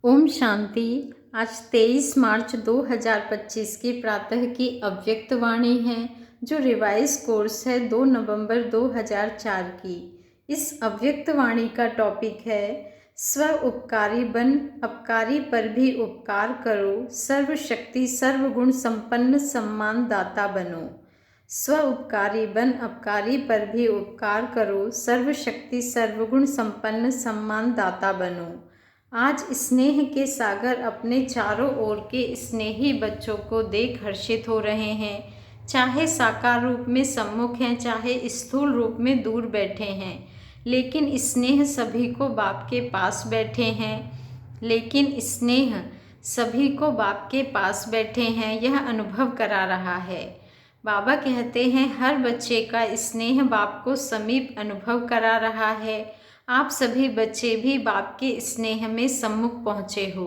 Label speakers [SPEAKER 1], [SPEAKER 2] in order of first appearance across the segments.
[SPEAKER 1] ओम शांति। आज 23 मार्च 2025 की प्रातः की अव्यक्त वाणी है जो रिवाइज कोर्स है 2 नवंबर 2004 की। इस अव्यक्त वाणी का टॉपिक है स्व उपकारी बन, अपकारी पर भी उपकार करो, सर्वशक्ति सर्वगुण संपन्न सम्मान दाता बनो। स्व उपकारी बन, अपकारी पर भी उपकार करो, सर्वशक्ति सर्वगुण संपन्न सम्मान दाता बनो। आज स्नेह के सागर अपने चारों ओर के स्नेही बच्चों को देख हर्षित हो रहे हैं। चाहे साकार रूप में सम्मुख हैं, चाहे स्थूल रूप में दूर बैठे हैं, लेकिन स्नेह सभी को बाप के पास बैठे हैं। यह अनुभव करा रहा है। बाबा कहते हैं हर बच्चे का स्नेह बाप को समीप अनुभव करा रहा है। आप सभी बच्चे भी बाप के स्नेह में सम्मुख पहुँचे हो।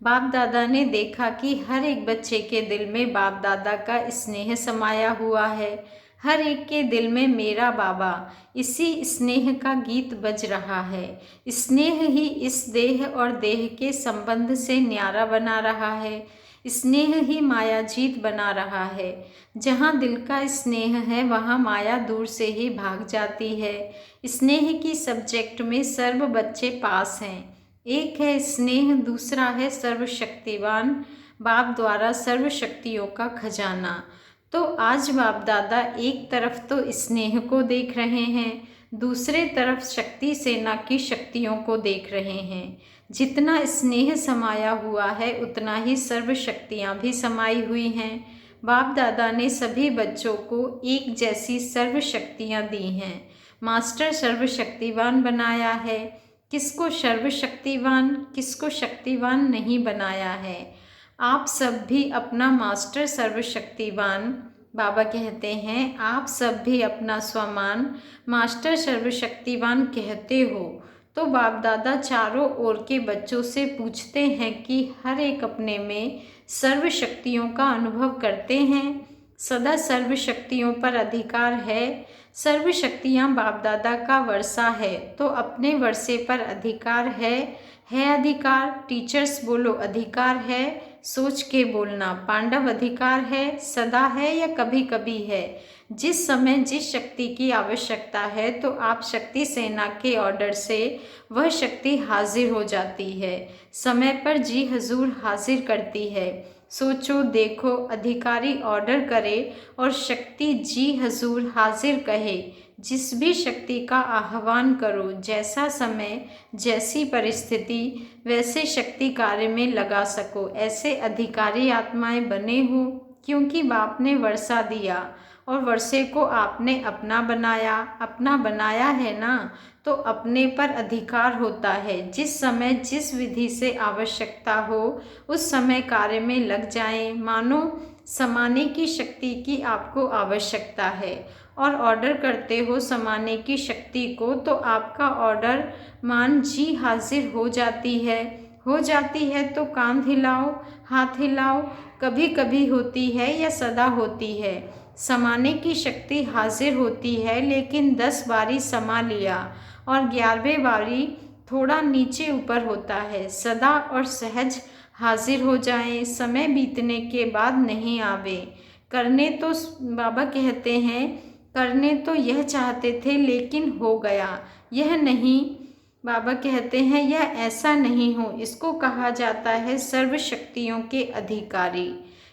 [SPEAKER 1] बाप दादा ने देखा कि हर एक बच्चे के दिल में बाप दादा का स्नेह समाया हुआ है। हर एक के दिल में मेरा बाबा, इसी स्नेह का गीत बज रहा है। स्नेह ही इस देह और देह के संबंध से न्यारा बना रहा है। स्नेह ही माया जीत बना रहा है। जहाँ दिल का स्नेह है वहाँ माया दूर से ही भाग जाती है। स्नेह की सब्जेक्ट में सर्व बच्चे पास हैं। एक है स्नेह, दूसरा है सर्वशक्तिवान बाप द्वारा सर्व शक्तियों का खजाना। तो आज बाप दादा एक तरफ तो स्नेह को देख रहे हैं, दूसरे तरफ शक्ति सेना की शक्तियों को देख रहे हैं। जितना स्नेह समाया हुआ है उतना ही सर्व शक्तियाँ भी समाई हुई हैं। बाप दादा ने सभी बच्चों को एक जैसी सर्व शक्तियाँ दी हैं। मास्टर सर्वशक्तिवान बनाया है। किसको सर्वशक्तिवान, किसको शक्तिवान नहीं बनाया है। आप सब भी अपना मास्टर सर्वशक्तिवान, बाबा कहते हैं आप सब भी अपना स्वमान मास्टर सर्वशक्तिवान कहते हो। तो बाप दादा चारों ओर के बच्चों से पूछते हैं कि हर एक अपने में सर्व शक्तियों का अनुभव करते हैं। सदा सर्व शक्तियों पर अधिकार है। सर्व शक्तियाँ बाप दादा का वर्षा है, तो अपने वर्षे पर अधिकार है अधिकार। टीचर्स बोलो अधिकार है, सोच के बोलना। पांडव अधिकार है, सदा है या कभी कभी है। जिस समय जिस शक्ति की आवश्यकता है तो आप शक्ति सेना के ऑर्डर से वह शक्ति हाजिर हो जाती है। समय पर जी हजूर हाजिर करती है। सोचो देखो, अधिकारी ऑर्डर करे और शक्ति जी हजूर हाजिर कहे। जिस भी शक्ति का आह्वान करो, जैसा समय जैसी परिस्थिति वैसे शक्ति कार्य में लगा सको, ऐसे अधिकारी आत्माएं बने हो। क्योंकि बाप ने वर्षा दिया और वर्षे को आपने अपना बनाया है ना, तो अपने पर अधिकार होता है। जिस समय जिस विधि से आवश्यकता हो उस समय कार्य में लग जाएं। मानो समाने की शक्ति की आपको आवश्यकता है और ऑर्डर करते हो समाने की शक्ति को, तो आपका ऑर्डर मान जी हाजिर हो जाती है। तो कांध हिलाओ, हाथ हिलाओ। कभी कभी होती है या सदा होती है। समाने की शक्ति हाजिर होती है, लेकिन 10 बारी समा लिया और 11वें बारी थोड़ा नीचे ऊपर होता है। सदा और सहज हाजिर हो जाएं, समय बीतने के बाद नहीं आवे। करने तो बाबा कहते हैं करने तो यह चाहते थे लेकिन हो गया, यह नहीं। बाबा कहते हैं यह ऐसा नहीं हो। इसको कहा जाता है सर्व शक्तियों के अधिकारी।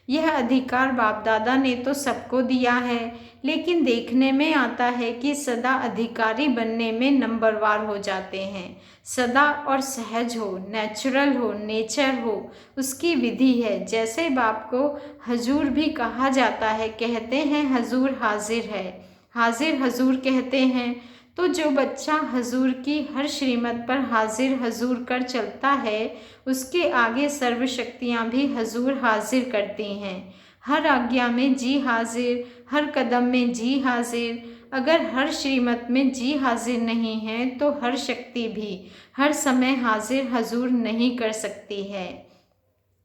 [SPEAKER 1] यह अधिकार बाप दादा ने तो सबको दिया है, लेकिन देखने में आता है कि सदा अधिकारी बनने में नंबरवार हो जाते हैं। सदा और सहज हो, नेचुरल हो, नेचर हो, उसकी विधि है। जैसे बाप को हजूर भी कहा जाता है, कहते हैं हजूर हाजिर है, हाजिर हजूर कहते हैं। तो जो बच्चा हजूर की हर श्रीमत पर हाजिर हजूर कर चलता है, उसके आगे सर्व शक्तियाँ भी हजूर हाजिर करती हैं। हर आज्ञा में जी हाजिर, हर कदम में जी हाजिर। अगर हर श्रीमत में जी हाजिर नहीं है तो हर शक्ति भी हर समय हाजिर हजूर नहीं कर सकती है।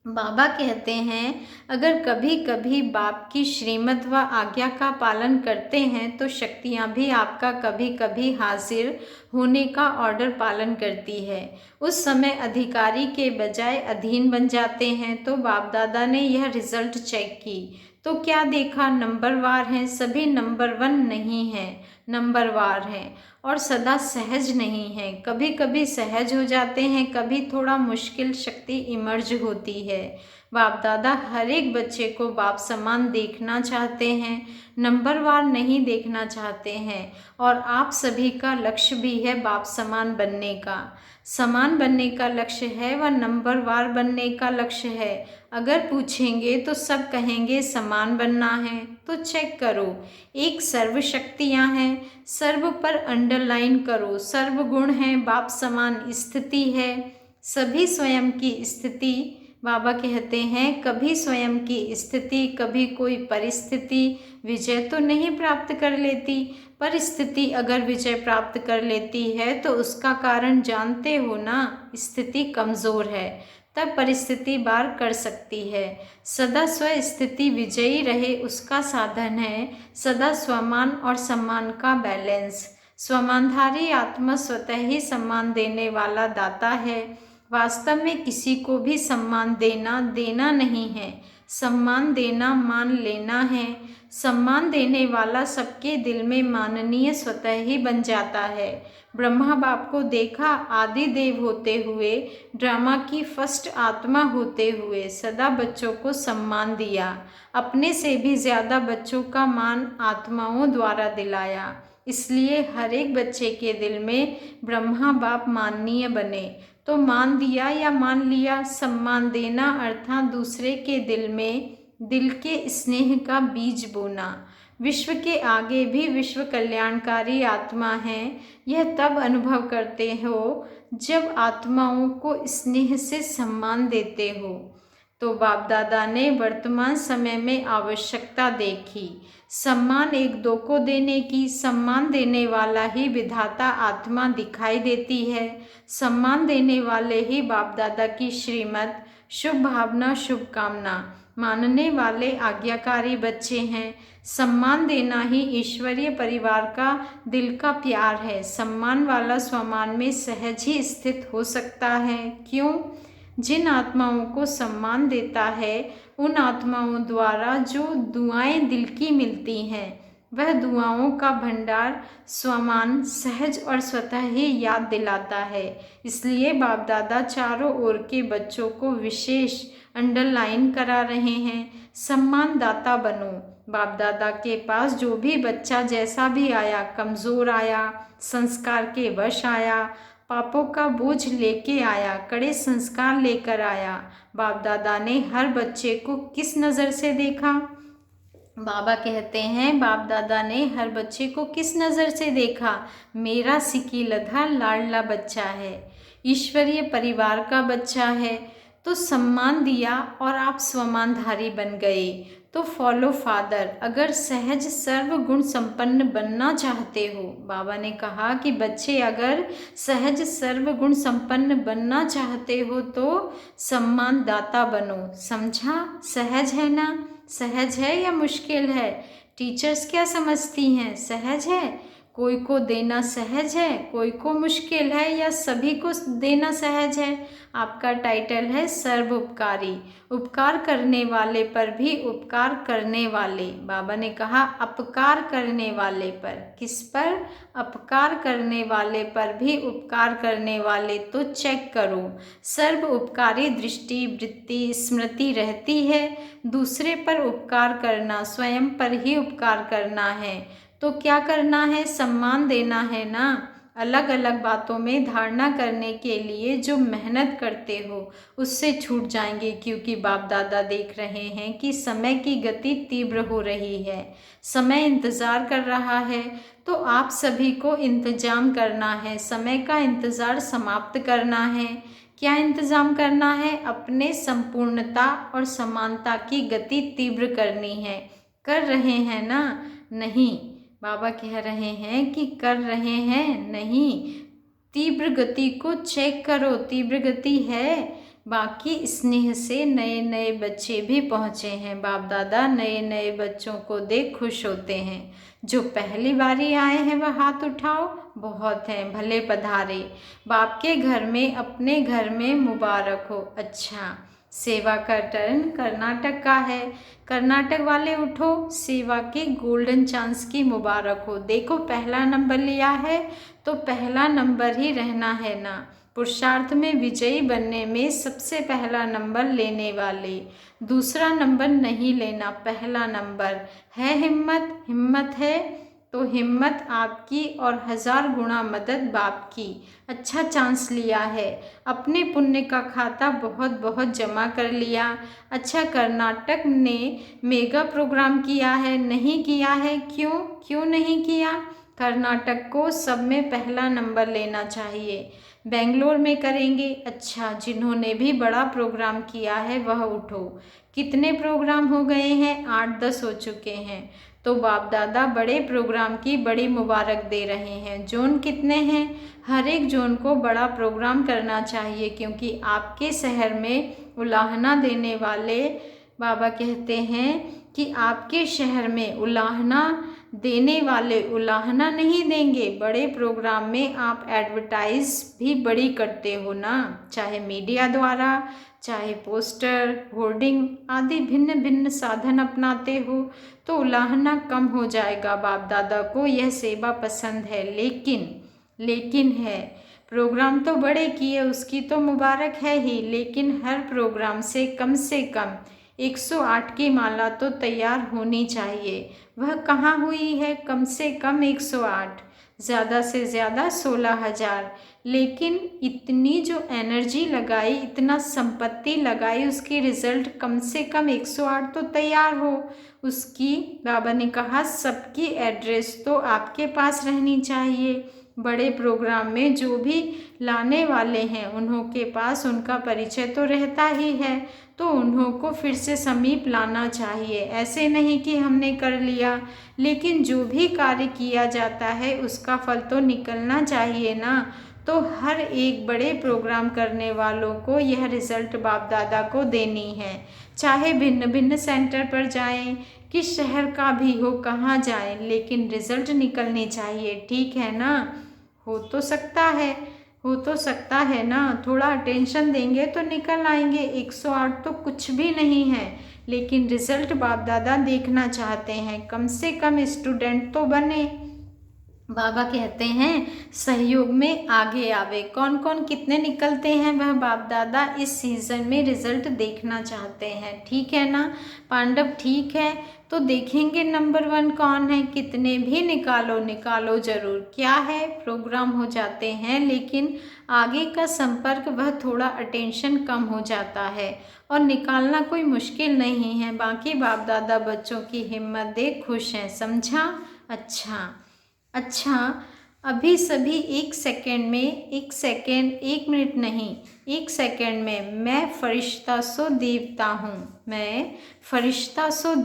[SPEAKER 1] बाबा कहते हैं, अगर कभी कभी बाप की श्रीमत व आज्ञा का पालन करते हैं तो शक्तियाँ भी आपका कभी कभी हाजिर होने का ऑर्डर पालन करती है। उस समय अधिकारी के बजाय अधीन बन जाते हैं। तो बाप दादा ने यह रिजल्ट चेक की तो क्या देखा, नंबरवार हैं, सभी नंबर 1 नहीं हैं, नंबरवार हैं और सदा सहज नहीं हैं। कभी कभी सहज हो जाते हैं, कभी थोड़ा मुश्किल शक्ति इमर्ज होती है। बाप दादा हर एक बच्चे को बाप समान देखना चाहते हैं, नंबरवार नहीं देखना चाहते हैं। और आप सभी का लक्ष्य भी है बाप समान बनने का। समान बनने का लक्ष्य है व नंबरवार बनने का लक्ष्य है। अगर पूछेंगे तो सब कहेंगे समान बनना है, तो चेक करो। एक सर्व शक्तियाँ हैं, सर्व पर अंडरलाइन करो। सर्व गुण हैं, बाप समान स्थिति है, सभी स्वयं की स्थिति। बाबा कहते हैं कभी स्वयं की स्थिति, कभी कोई परिस्थिति विजय तो नहीं प्राप्त कर लेती। परिस्थिति अगर विजय प्राप्त कर लेती है तो उसका कारण जानते हो ना, स्थिति कमज़ोर है, तब परिस्थिति बार कर सकती है। सदा स्व स्थिति विजयी रहे उसका साधन है सदा स्वमान और सम्मान का बैलेंस। स्वमानधारी आत्मा स्वतः ही सम्मान देने वाला दाता है। वास्तव में किसी को भी सम्मान देना नहीं है, सम्मान देना मान लेना है। सम्मान देने वाला सबके दिल में माननीय स्वतः ही बन जाता है। ब्रह्मा बाप को देखा, आदि देव होते हुए, ड्रामा की फर्स्ट आत्मा होते हुए सदा बच्चों को सम्मान दिया। अपने से भी ज़्यादा बच्चों का मान आत्माओं द्वारा दिलाया। इसलिए हर एक बच्चे के दिल में ब्रह्मा बाप माननीय बने। तो मान दिया या मान लिया, सम्मान देना अर्थात दूसरे के दिल में दिल के स्नेह का बीज बोना। विश्व के आगे भी विश्व कल्याणकारी आत्मा हैं। यह तब अनुभव करते हो जब आत्माओं को स्नेह से सम्मान देते हो। तो बाप दादा ने वर्तमान समय में आवश्यकता देखी सम्मान एक दो को देने की। सम्मान देने वाला ही विधाता आत्मा दिखाई देती है। सम्मान देने वाले ही बाप दादा की श्रीमत, शुभ भावना, शुभकामना मानने वाले आज्ञाकारी बच्चे हैं। सम्मान देना ही ईश्वरीय परिवार का दिल का प्यार है। सम्मान वाला स्वमान में सहज ही स्थित हो सकता है। क्यों? जिन आत्माओं को सम्मान देता है उन आत्माओं द्वारा जो दुआएं दिल की मिलती हैं, वह दुआओं का भंडार स्वमान सहज और स्वतः ही याद दिलाता है। इसलिए बाप दादा चारों ओर के बच्चों को विशेष अंडरलाइन करा रहे हैं, सम्मान दाता बनो। बाप दादा के पास जो भी बच्चा जैसा भी आया, कमज़ोर आया, संस्कार के वश आया, पापों का बोझ लेके आया, कड़े संस्कार लेकर आया, बाप दादा ने हर बच्चे को किस नज़र से देखा? बाबा कहते हैं बाप दादा ने हर बच्चे को किस नज़र से देखा? मेरा सिकी लधा लाडला बच्चा है, ईश्वरीय परिवार का बच्चा है, तो सम्मान दिया और आप स्वमानधारी बन गए। तो फॉलो फादर। अगर सहज सर्व गुण संपन्न बनना चाहते हो, बाबा ने कहा कि बच्चे अगर सहज सर्व गुण संपन्न बनना चाहते हो तो सम्मान दाता बनो। समझा? सहज है ना? सहज है या मुश्किल है? टीचर्स क्या समझती हैं? सहज है? कोई को देना सहज है, कोई को मुश्किल है, या सभी को देना सहज है? आपका टाइटल है सर्व उपकारी, उपकार करने वाले पर भी उपकार करने वाले। बाबा ने कहा अपकार करने वाले पर। किस पर? अपकार करने वाले पर भी उपकार करने वाले। तो चेक करो, सर्व उपकारी दृष्टि, वृत्ति, स्मृति रहती है। दूसरे पर उपकार करना, स्वयं पर ही उपकार करना है। तो क्या करना है? सम्मान देना है ना। अलग अलग बातों में धारणा करने के लिए जो मेहनत करते हो उससे छूट जाएंगे, क्योंकि बाप दादा देख रहे हैं कि समय की गति तीव्र हो रही है, समय इंतज़ार कर रहा है। तो आप सभी को इंतजाम करना है, समय का इंतज़ार समाप्त करना है। क्या इंतज़ाम करना है? अपने संपूर्णता और समानता की गति तीव्र करनी है। कर रहे हैं ना? नहीं, बाबा कह रहे हैं कि कर रहे हैं नहीं। तीव्र गति को चेक करो, तीव्र गति है बाकी स्नेह से नए नए बच्चे भी पहुँचे हैं। बाप दादा नए नए बच्चों को देख खुश होते हैं। जो पहली बारी आए हैं वह हाथ उठाओ। बहुत हैं, भले पधारे। बाप के घर में, अपने घर में मुबारक हो। अच्छा, सेवा का टर्न कर्नाटक का है। कर्नाटक वाले उठो, सेवा के गोल्डन चांस की मुबारक हो। देखो पहला नंबर लिया है तो पहला नंबर ही रहना है ना। पुरुषार्थ में विजयी बनने में सबसे पहला नंबर लेने वाले, दूसरा नंबर नहीं लेना, पहला नंबर है। हिम्मत, हिम्मत है तो हिम्मत आपकी और 1000 गुना मदद बाप की। अच्छा चांस लिया है, अपने पुण्य का खाता बहुत बहुत जमा कर लिया। अच्छा, कर्नाटक ने मेगा प्रोग्राम किया है? नहीं किया है। क्यों क्यों नहीं किया? कर्नाटक को सब में पहला नंबर लेना चाहिए। बेंगलोर में करेंगे। अच्छा, जिन्होंने भी बड़ा प्रोग्राम किया है वह उठो। कितने प्रोग्राम हो गए हैं? 8-10 हो चुके हैं। तो बाप दादा बड़े प्रोग्राम की बड़ी मुबारक दे रहे हैं। जोन कितने हैं? हर एक जोन को बड़ा प्रोग्राम करना चाहिए, क्योंकि आपके शहर में उलाहना देने वाले बाबा कहते हैं कि आपके शहर में उलाहना देने वाले उलाहना नहीं देंगे। बड़े प्रोग्राम में आप एडवर्टाइज भी बड़ी करते हो ना, चाहे मीडिया द्वारा, चाहे पोस्टर, होर्डिंग आदि भिन्न भिन्न साधन अपनाते हो, तो उलाहना कम हो जाएगा। बाप दादा को यह सेवा पसंद है। लेकिन है, प्रोग्राम तो बड़े किए, उसकी तो मुबारक है ही, लेकिन हर प्रोग्राम से कम 108 की माला तो तैयार होनी चाहिए। वह कहाँ हुई है? कम से कम 108, ज़्यादा से ज़्यादा 16,000। लेकिन इतनी जो एनर्जी लगाई, इतना संपत्ति लगाई, उसकी रिजल्ट कम से कम 108 तो तैयार हो उसकी। बाबा ने कहा सबकी एड्रेस तो आपके पास रहनी चाहिए। बड़े प्रोग्राम में जो भी लाने वाले हैं उन्हों के पास उनका परिचय तो रहता ही है, तो उन्हों को फिर से समीप लाना चाहिए। ऐसे नहीं कि हमने कर लिया, लेकिन जो भी कार्य किया जाता है उसका फल तो निकलना चाहिए ना। तो हर एक बड़े प्रोग्राम करने वालों को यह रिजल्ट बाप दादा को देनी है। चाहे भिन्न भिन्न सेंटर पर जाएं, किस शहर का भी हो, कहाँ जाएं, लेकिन रिजल्ट निकलनी चाहिए। ठीक है ना? हो तो सकता है ना। थोड़ा अटेंशन देंगे तो निकल आएंगे। 108 तो कुछ भी नहीं है, लेकिन रिजल्ट बाप दादा देखना चाहते हैं। कम से कम स्टूडेंट तो बने। बाबा कहते हैं सहयोग में आगे आवे। कौन कौन कितने निकलते हैं वह बाप दादा इस सीजन में रिजल्ट देखना चाहते हैं। ठीक है ना पांडव? ठीक है, तो देखेंगे नंबर 1 कौन है। कितने भी निकालो जरूर। क्या है, प्रोग्राम हो जाते हैं, लेकिन आगे का संपर्क वह थोड़ा अटेंशन कम हो जाता है, और निकालना कोई मुश्किल नहीं है। बाकी बाप दादा बच्चों की हिम्मत देख खुश हैं। समझा? अच्छा, अभी सभी 1 सेकेंड में, 1 मिनट नहीं, 1 सेकेंड में मैं फरिश्ता सो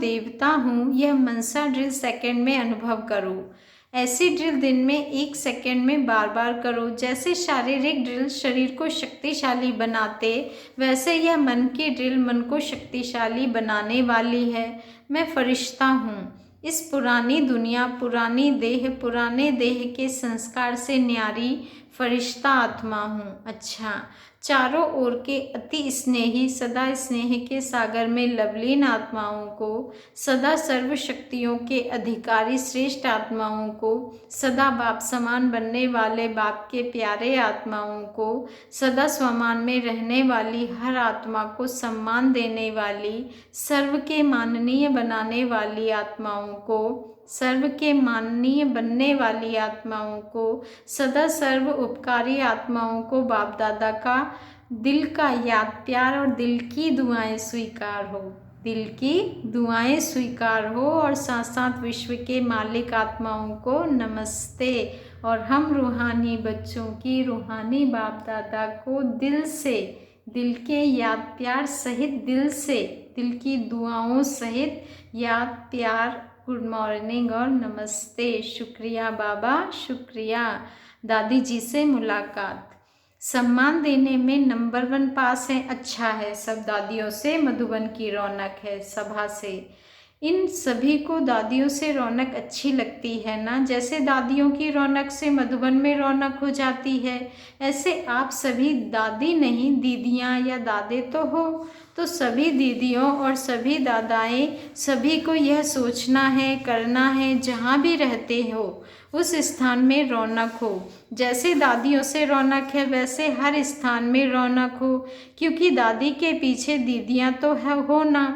[SPEAKER 1] देवता हूँ, यह मनसा ड्रिल सेकेंड में अनुभव करो। ऐसी ड्रिल दिन में 1 सेकेंड में बार बार करो। जैसे शारीरिक ड्रिल शरीर को शक्तिशाली बनाते, वैसे यह मन की ड्रिल मन को शक्तिशाली बनाने वाली है। मैं फरिश्ता हूँ। इस पुरानी दुनिया, पुराने देह के संस्कार से न्यारी फरिश्ता आत्मा हूँ। अच्छा, चारों ओर के अति स्नेही, सदा स्नेह के सागर में लवलीन आत्माओं को, सदा सर्व शक्तियों के अधिकारी श्रेष्ठ आत्माओं को, सदा बाप समान बनने वाले बाप के प्यारे आत्माओं को, सदा स्वमान में रहने वाली हर आत्मा को सम्मान देने वाली, सर्व के माननीय बनाने वाली आत्माओं को, सर्व के माननीय बनने वाली आत्माओं को, सदा सर्व उपकारी आत्माओं को बाप दादा का दिल का याद प्यार और दिल की दुआएं स्वीकार हो, और साथ साथ विश्व के मालिक आत्माओं को नमस्ते। और हम रूहानी बच्चों की रूहानी बाप दादा को दिल से, दिल के याद प्यार सहित, दिल की दुआओं सहित याद प्यार, गुड मॉर्निंग और नमस्ते। शुक्रिया बाबा, शुक्रिया। दादी जी से मुलाकात। सम्मान देने में नंबर 1 पास है, अच्छा है। सब दादियों से मधुबन की रौनक है, सभा से। इन सभी को दादियों से रौनक अच्छी लगती है ना, जैसे दादियों की रौनक से मधुबन में रौनक हो जाती है। ऐसे आप सभी दादी नहीं, दीदियाँ या दादे तो हो, तो सभी दीदियों और सभी दादाएं सभी को यह सोचना है, करना है, जहाँ भी रहते हो उस स्थान में रौनक हो। जैसे दादियों से रौनक है वैसे हर स्थान में रौनक हो, क्योंकि दादी के पीछे दीदियाँ तो है हो ना,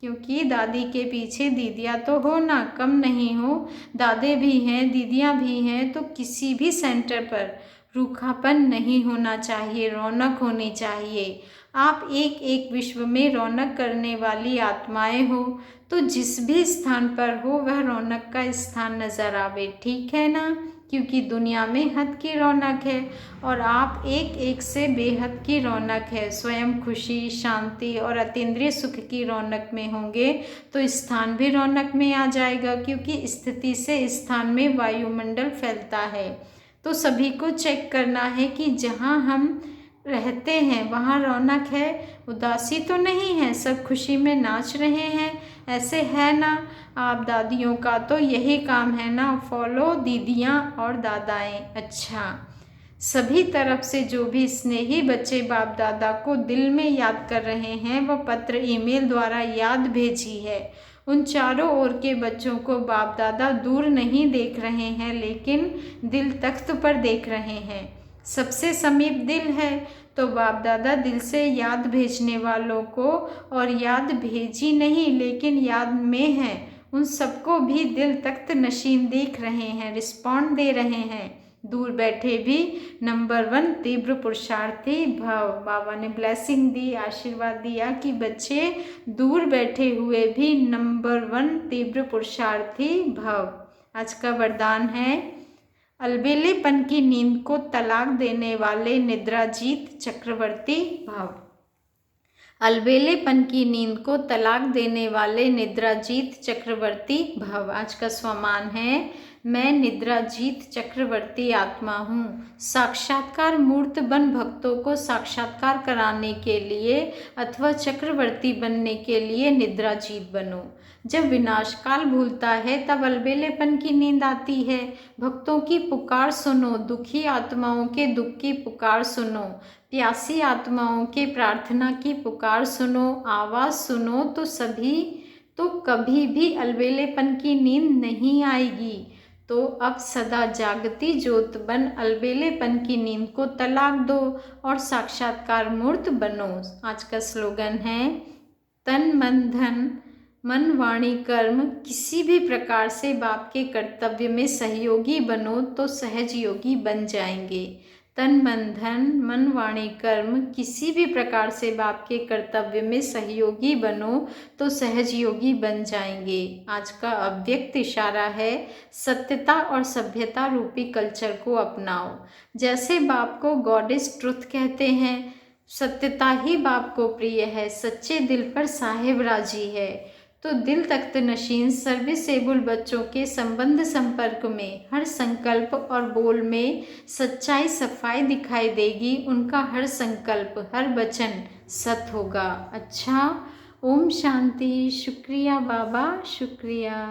[SPEAKER 1] क्योंकि दादी के पीछे दीदियाँ तो हो ना, कम नहीं हो। दादे भी हैं, दीदियाँ भी हैं, तो किसी भी सेंटर पर रूखापन नहीं होना चाहिए, रौनक होनी चाहिए। आप एक एक विश्व में रौनक करने वाली आत्माएं हो, तो जिस भी स्थान पर हो वह रौनक का स्थान नज़र आवे, ठीक है ना। क्योंकि दुनिया में हद की रौनक है और आप एक एक से बेहद की रौनक है। स्वयं खुशी, शांति और अतीन्द्रिय सुख की रौनक में होंगे तो स्थान भी रौनक में आ जाएगा, क्योंकि स्थिति से स्थान में वायुमंडल फैलता है। तो सभी को चेक करना है कि जहाँ हम रहते हैं वहाँ रौनक है, उदासी तो नहीं है, सब खुशी में नाच रहे हैं, ऐसे है ना। आप दादियों का तो यही काम है ना, फॉलो दीदियाँ और दादाएं। अच्छा, सभी तरफ से जो भी स्नेही बच्चे बाप दादा को दिल में याद कर रहे हैं वह पत्र ईमेल द्वारा याद भेजी है। उन चारों ओर के बच्चों को बाप दादा दूर नहीं देख रहे हैं, लेकिन दिल तख्त पर देख रहे हैं। सबसे समीप दिल है, तो बाप दादा दिल से याद भेजने वालों को, और याद भेजी नहीं लेकिन याद में है, उन सबको भी दिल तख्त नशीन देख रहे हैं, रिस्पॉन्ड दे रहे हैं। दूर बैठे भी नंबर 1 तीव्र पुरुषार्थी भव। बाबा ने ब्लेसिंग दी, आशीर्वाद दिया कि बच्चे दूर बैठे हुए भी नंबर 1 तीव्र पुरुषार्थी भव। आज का वरदान है, अलबेलेपन की नींद को तलाक देने वाले निद्राजीत चक्रवर्ती भव। अलबेलेपन की नींद को तलाक देने वाले निद्राजीत चक्रवर्ती भव। आज का स्वमान है, मैं निद्राजीत चक्रवर्ती आत्मा हूँ। साक्षात्कार मूर्त बन भक्तों को साक्षात्कार कराने के लिए अथवा चक्रवर्ती बनने के लिए निद्राजीत बनो। जब विनाशकाल भूलता है तब अलबेलेपन की नींद आती है। भक्तों की पुकार सुनो, दुखी आत्माओं के दुख की पुकार सुनो, प्यासी आत्माओं के प्रार्थना की पुकार सुनो, आवाज़ सुनो, तो कभी भी अलबेलेपन की नींद नहीं आएगी। तो अब सदा जागती ज्योत बन अलबेलेपन की नींद को तलाक दो और साक्षात्कार मूर्त बनो। आज का स्लोगन है, तन मन धन मन वाणी कर्म किसी भी प्रकार से बाप के कर्तव्य में सहयोगी बनो तो सहज योगी बन जाएंगे। तन मन धन मन वाणी कर्म किसी भी प्रकार से बाप के कर्तव्य में सहयोगी बनो तो सहज योगी बन जाएंगे। आज का अव्यक्त इशारा है, सत्यता और सभ्यता रूपी कल्चर को अपनाओ। जैसे बाप को गॉड इज ट्रुथ कहते हैं, सत्यता ही बाप को प्रिय है, सच्चे दिल पर साहेब राजी है। तो दिल तख्त नशीन सर्विसेबल बच्चों के संबंध संपर्क में हर संकल्प और बोल में सच्चाई सफाई दिखाई देगी। उनका हर संकल्प हर वचन सत होगा। अच्छा, ओम शांति। शुक्रिया बाबा, शुक्रिया।